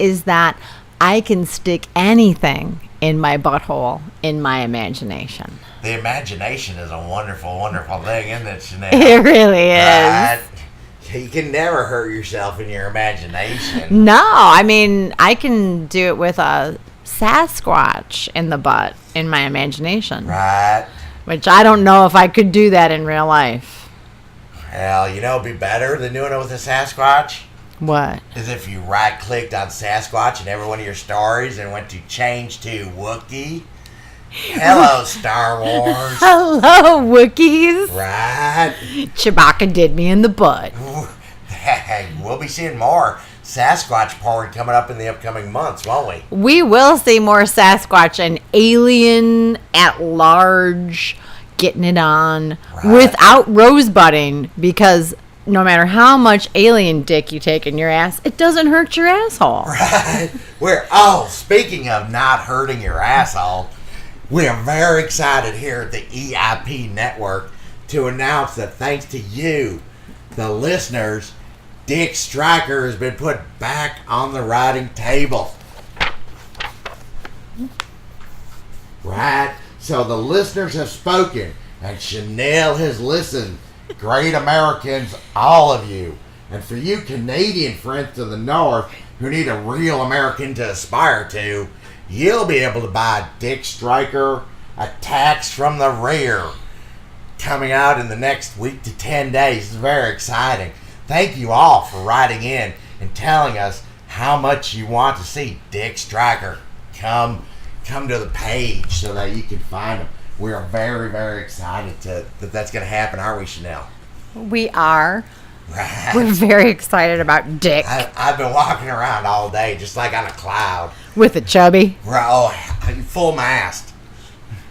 is that I can stick anything in my butthole in my imagination. The imagination is a wonderful, wonderful thing, isn't it, Chanel? It really is. Right? You can never hurt yourself in your imagination. No, I mean, I can do it with a Sasquatch in the butt in my imagination. Right. Which I don't know if I could do that in real life. Well, it'd be better than doing it with a Sasquatch. What? Is if you right-clicked on Sasquatch in every one of your stories and went to change to Wookiee. Hello, Star Wars. Hello, Wookiees. Right. Chewbacca did me in the butt. We'll be seeing more Sasquatch porn coming up in the upcoming months, won't we? We will see more Sasquatch and alien at large getting it on without rosebudding, because no matter how much alien dick you take in your ass, it doesn't hurt your asshole. Right. Speaking of not hurting your asshole, we are very excited here at the EIP Network to announce that thanks to you, the listeners, Dick Stryker has been put back on the writing table. Right? So the listeners have spoken, and Chanel has listened. Great Americans, all of you. And for you Canadian friends to the north who need a real American to aspire to, you'll be able to buy Dick Stryker, Attacks from the Rear, coming out in the next week to 10 days. It's very exciting. Thank you all for writing in and telling us how much you want to see Dick Stryker come to the page so that you can find him. We are very, very excited that's going to happen, aren't we, Chanel? We are. Right. We're very excited about Dick. I've been walking around all day just like on a cloud. With a chubby. Full mast.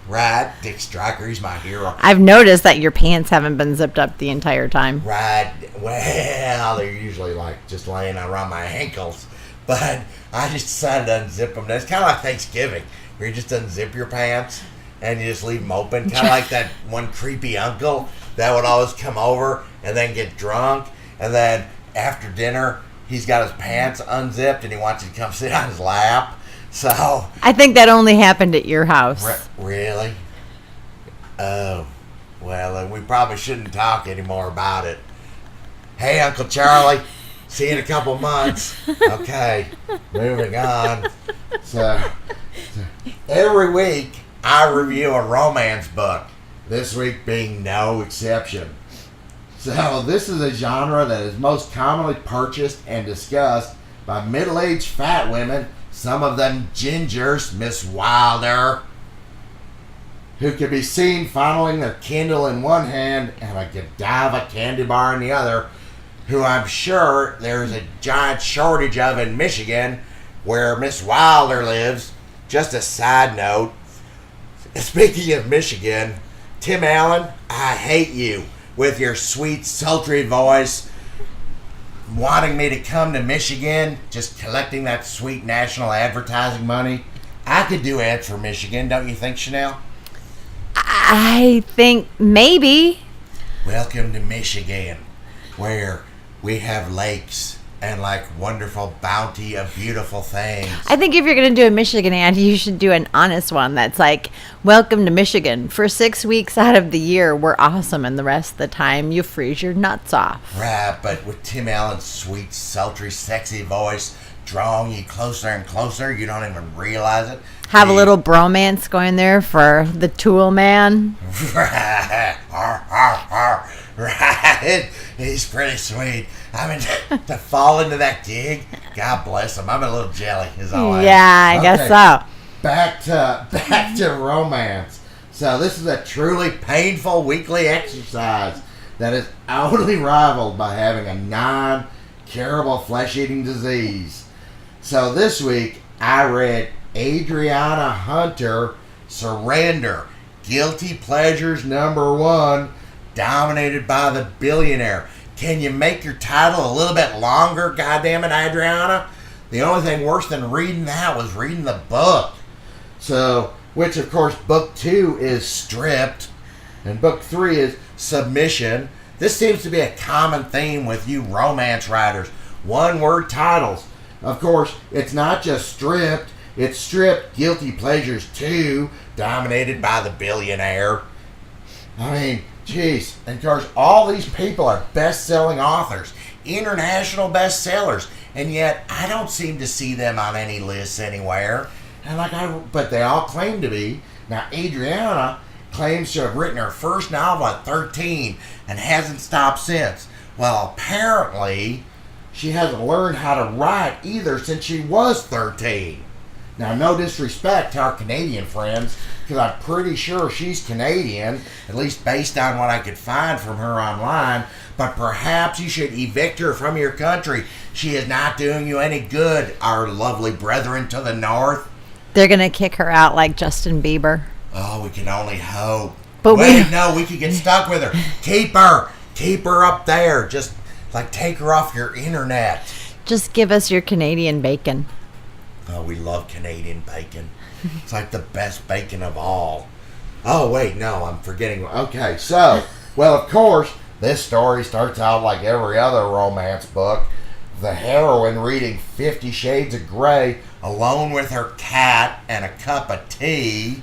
Right, Dick Stryker, he's my hero. I've noticed that your pants haven't been zipped up the entire time. Right, well, they're usually like just laying around my ankles. But I just decided to unzip them. It's kind of like Thanksgiving, where you just unzip your pants and you just leave them open. Kind of like that one creepy uncle that would always come over and then get drunk. And then after dinner, he's got his pants unzipped and he wants you to come sit on his lap. So I think that only happened at your house. Really? Oh, well, then we probably shouldn't talk anymore about it. Hey, Uncle Charlie, see you in a couple months. Okay, moving on. So, every week I review a romance book, this week being no exception. So, this is a genre that is most commonly purchased and discussed by middle-aged fat women, some of them gingers, Miss Wilder, who can be seen fondling their Kindle in one hand and a Godiva candy bar in the other, who I'm sure there's a giant shortage of in Michigan, where Miss Wilder lives. Just a side note, speaking of Michigan, Tim Allen, I hate you with your sweet, sultry voice, wanting me to come to Michigan, just collecting that sweet national advertising money. I could do ads for Michigan, don't you think, Chanel? I think maybe. Welcome to Michigan, where we have lakes and like wonderful bounty of beautiful things. I think if you're going to do a Michigan ad, you should do an honest one that's like, welcome to Michigan. For 6 weeks out of the year, we're awesome, and the rest of the time, you freeze your nuts off. Right, but with Tim Allen's sweet, sultry, sexy voice drawing you closer and closer, you don't even realize it. Have a little bromance going there for the Tool Man. Right, he's pretty sweet. I mean, to fall into that gig, God bless him. I'm a little jelly, is all I am. Yeah, I guess so. Back to romance. So this is a truly painful weekly exercise that is only rivaled by having a non-curable flesh-eating disease. So this week, I read Adriana Hunter, Surrender, Guilty Pleasures #1, dominated by the billionaire. Can you make your title a little bit longer, goddammit, Adriana? The only thing worse than reading that was reading the book. So, which of course, book 2 is Stripped, and book 3 is Submission. This seems to be a common theme with you romance writers. One-word titles. Of course, it's not just Stripped, it's Stripped Guilty Pleasures 2, dominated by the billionaire. I mean, jeez. And of course, all these people are best-selling authors, international bestsellers, and yet I don't seem to see them on any lists anywhere. And but they all claim to be. Now, Adriana claims to have written her first novel at 13 and hasn't stopped since. Well, apparently, she hasn't learned how to write either since she was 13. Now, no disrespect to our Canadian friends, because I'm pretty sure she's Canadian, at least based on what I could find from her online, but perhaps you should evict her from your country. She is not doing you any good, our lovely brethren to the north. They're going to kick her out like Justin Bieber. Oh, we can only hope. But no, we could get stuck with her. Keep her up there. Just like take her off your internet. Just give us your Canadian bacon. Oh, we love Canadian bacon. It's like the best bacon of all. Oh, wait, no, I'm forgetting. Okay, so, well, of course, this story starts out like every other romance book. The heroine reading 50 Shades of Grey alone with her cat and a cup of tea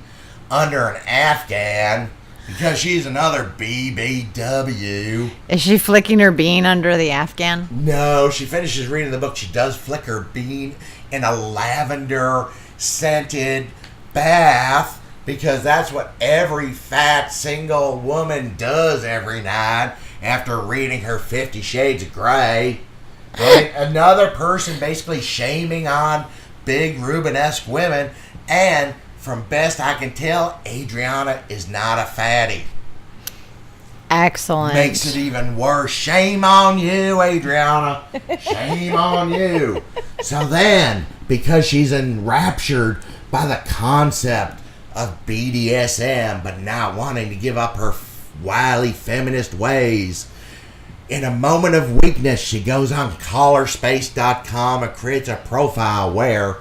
under an Afghan because she's another BBW. Is she flicking her bean under the Afghan? No, she finishes reading the book. She does flick her bean in a lavender scented bath because that's what every fat single woman does every night after reading her 50 Shades of Grey. And another person basically shaming on big Rubenesque women, and from best I can tell, Adriana is not a fatty. Excellent. Makes it even worse. Shame on you, Adriana. Shame on you. So then, because she's enraptured by the concept of BDSM, but not wanting to give up her wily feminist ways, in a moment of weakness, she goes on collarspace.com and creates a profile where,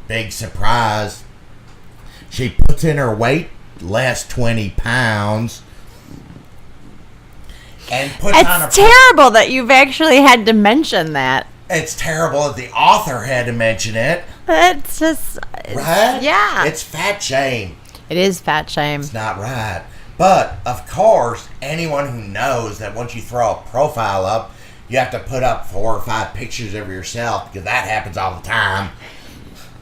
big surprise, she puts in her weight, less 20 pounds, and puts on a... It's terrible that you've actually had to mention that. It's terrible that the author had to mention it. It's just... Right? Yeah. It's fat shame. It is fat shame. It's not right. But, of course, anyone who knows that once you throw a profile up, you have to put up 4 or 5 pictures of yourself, because that happens all the time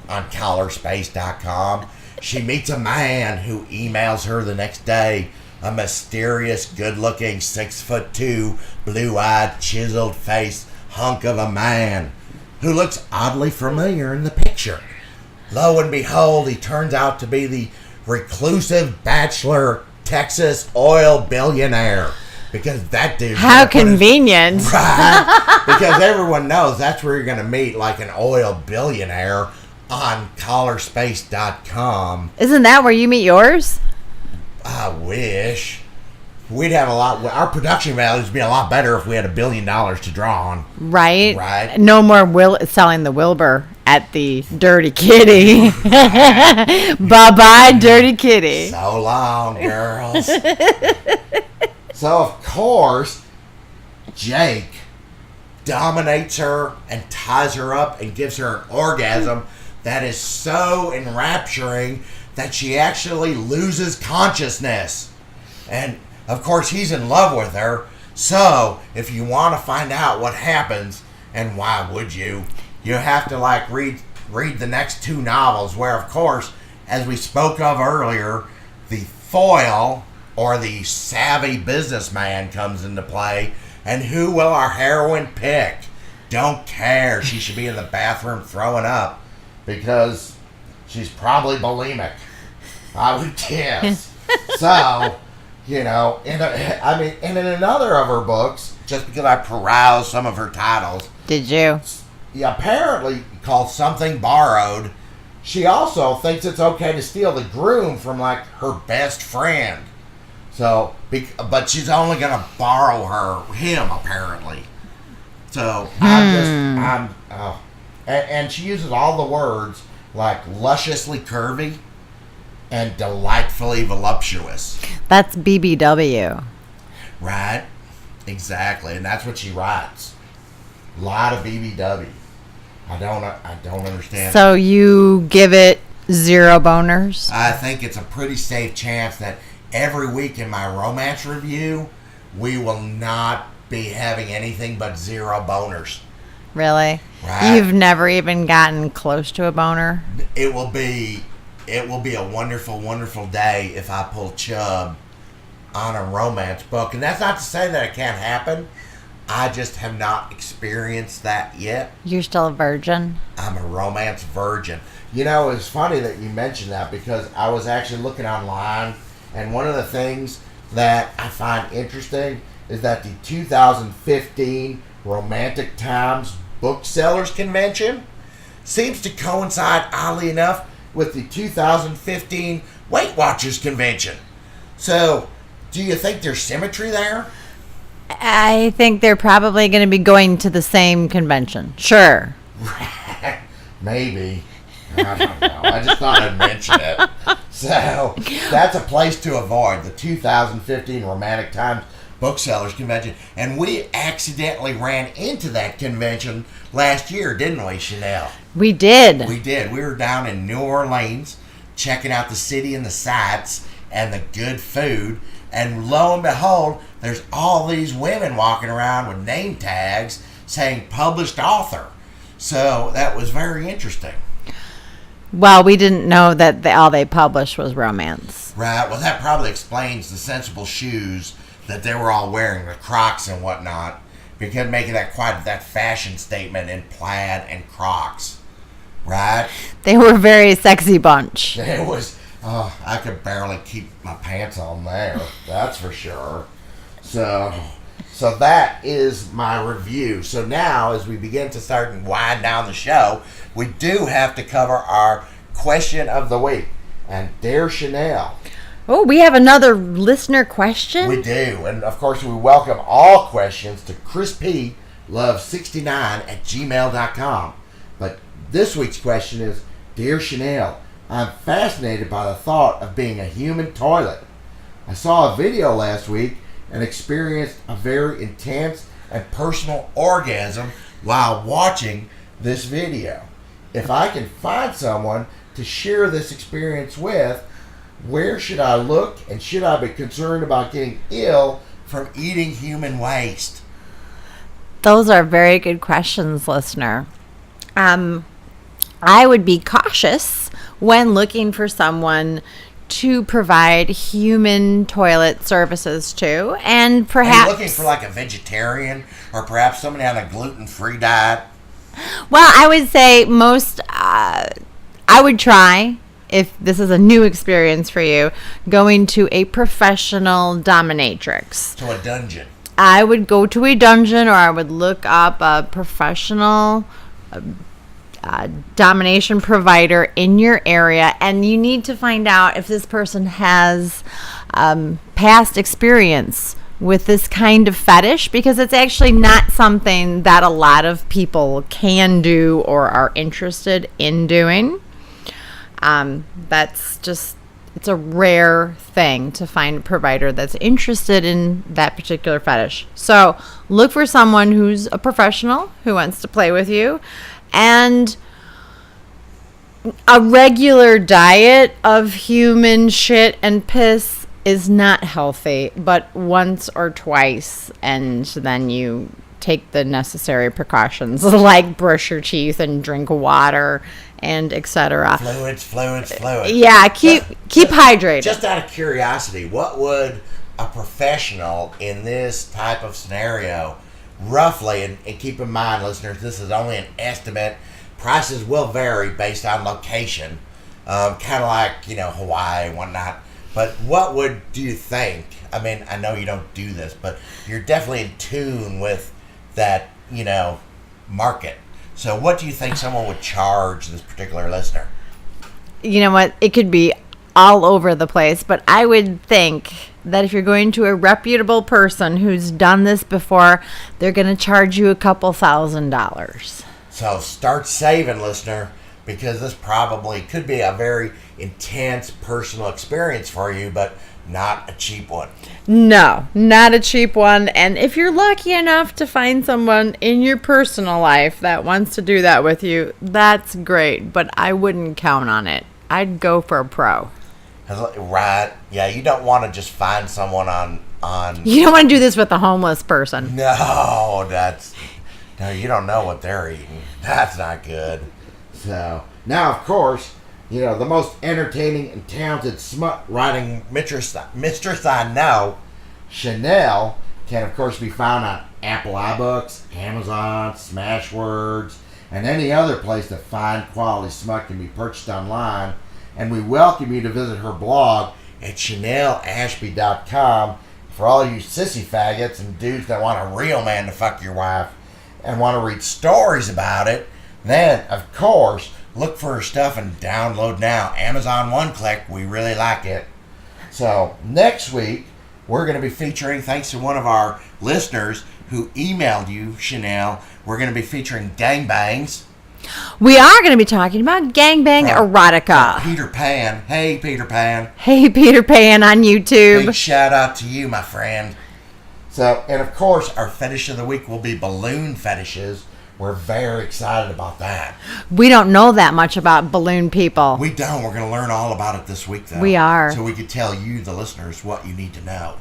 on collarspace.com. She meets a man who emails her the next day, a mysterious, good-looking, 6'2", blue-eyed, chiseled-faced hunk of a man who looks oddly familiar in the picture. Lo and behold, he turns out to be the reclusive bachelor Texas oil billionaire. Because that dude... How convenient. Right. Because everyone knows that's where you're going to meet, like an oil billionaire on collarspace.com. Isn't that where you meet yours? I wish. We'd have a lot... Our production values would be a lot better if we had $1 billion to draw on. Right. Right. No more selling the Wilbur at the Dirty Kitty. Bye-bye, Dirty Kitty. So long, girls. So, of course, Jake dominates her and ties her up and gives her an orgasm that is so enrapturing that she actually loses consciousness. And, of course, he's in love with her. So, if you want to find out what happens, and why would you, you have to, like, read the next 2 novels where, of course, as we spoke of earlier, the foil... or the savvy businessman comes into play. And who will our heroine pick? Don't care. She should be in the bathroom throwing up because she's probably bulimic, I would guess. So, you know, and in another of her books, just because I perused some of her titles. Did you? Apparently called Something Borrowed. She also thinks it's okay to steal the groom from, like, her best friend. So, but she's only going to borrow him, apparently. So, and she uses all the words like lusciously curvy and delightfully voluptuous. That's BBW. Right? Exactly. And that's what she writes. A lot of BBW. I don't understand. So you give it 0 boners? I think it's a pretty safe chance that every week in my romance review, we will not be having anything but 0 boners. Really? Right. You've never even gotten close to a boner? It will be a wonderful, wonderful day if I pull Chubb on a romance book. And that's not to say that it can't happen. I just have not experienced that yet. You're still a virgin? I'm a romance virgin. You know, it's funny that you mentioned that because I was actually looking online. And one of the things that I find interesting is that the 2015 Romantic Times Booksellers Convention seems to coincide, oddly enough, with the 2015 Weight Watchers Convention. So, do you think there's symmetry there? I think they're probably going to be going to the same convention. Sure. Maybe. I don't know. I just thought I'd mention it. So, that's a place to avoid, the 2015 Romantic Times Booksellers Convention. And we accidentally ran into that convention last year, didn't we, Chanel? We did. We did. We were down in New Orleans checking out the city and the sights and the good food. And lo and behold, there's all these women walking around with name tags saying published author. So, that was very interesting. Well, we didn't know that all they published was romance. Right. Well, that probably explains the sensible shoes that they were all wearing, the Crocs and whatnot, because making that quite that fashion statement in plaid and Crocs. Right? They were a very sexy bunch. It was, I could barely keep my pants on there. That's for sure. So that is my review. So now, as we begin to start and wind down the show, we do have to cover our question of the week. And dear Chanel. Oh, we have another listener question? We do. And, of course, we welcome all questions to chrisplove69@gmail.com. But this week's question is, Dear Chanel, I'm fascinated by the thought of being a human toilet. I saw a video last week and experienced a very intense and personal orgasm while watching this video. If I can find someone to share this experience with, Where should I look, and should I be concerned about getting ill from eating human waste? Those are very good questions, listener. I would be cautious when looking for someone to provide human toilet services to, and perhaps... Are you looking for like a vegetarian, or perhaps somebody on a gluten-free diet? Well, I would say I would try, if this is a new experience for you, going to a professional dominatrix. To a dungeon. I would go to a dungeon, or I would look up a professional domination provider in your area, and you need to find out if this person has past experience with this kind of fetish, because it's actually not something that a lot of people can do or are interested in doing. It's a rare thing to find a provider that's interested in that particular fetish. So look for someone who's a professional who wants to play with you. And a regular diet of human shit and piss is not healthy, but once or twice, and then you take the necessary precautions like brush your teeth and drink water and etc. Fluids. Yeah, keep hydrated. Just out of curiosity, what would a professional in this type of scenario roughly, and keep in mind, listeners, this is only an estimate. Prices will vary based on location, kind of like, Hawaii and whatnot. But what do you think? I mean, I know you don't do this, but you're definitely in tune with that, market. So what do you think someone would charge this particular listener? You know what? It could be all over the place, but I would think that if you're going to a reputable person who's done this before, they're going to charge you a couple $1,000s. So start saving, listener, because this probably could be a very intense personal experience for you, but not a cheap one. No, not a cheap one. And if you're lucky enough to find someone in your personal life that wants to do that with you, that's great, but I wouldn't count on it. I'd go for a pro. Right. Yeah, you don't want to just find someone on... You don't want to do this with a homeless person. No, you don't know what they're eating. That's not good. So, now, of course, the most entertaining and talented smut-writing mistress I know, Chanel, can, of course, be found on Apple iBooks, Amazon, Smashwords, and any other place that fine quality smut can be purchased online. And we welcome you to visit her blog at chaneltube5 for all you sissy faggots and dudes that want a real man to fuck your wife and want to read stories about it. Then, of course, look for her stuff and download now. Amazon one click. We really like it. So, next week, we're going to be featuring, thanks to one of our listeners who emailed you, Chanel, we're going to be featuring gangbangs. We are going to be talking about gangbang erotica. Peter Pan. Hey, Peter Pan. Hey, Peter Pan on YouTube. Big shout out to you, my friend. So, and of course, our fetish of the week will be balloon fetishes. We're very excited about that. We don't know that much about balloon people. We don't. We're going to learn all about it this week, though. We are. So we can tell you, the listeners, what you need to know.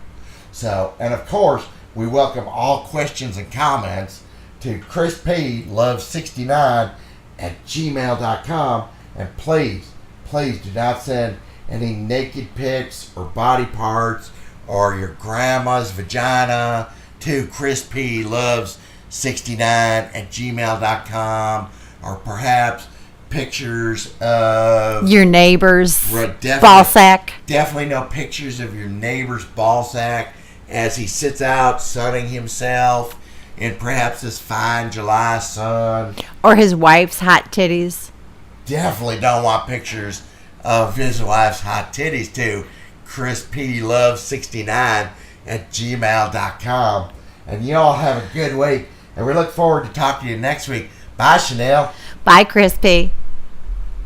So, and of course, we welcome all questions and comments to chrisplove69@gmail.com. And please do not send any naked pics or body parts or your grandma's vagina to chrisplove69@gmail.com, or perhaps pictures of your neighbor's ball sack. Definitely no pictures of your neighbor's ball sack as he sits out sunning himself in perhaps this fine July sun. Or his wife's hot titties. Definitely don't want pictures of his wife's hot titties to chrisplove69@gmail.com. And you all have a good week. And we look forward to talking to you next week. Bye, Chanel. Bye, Chris P.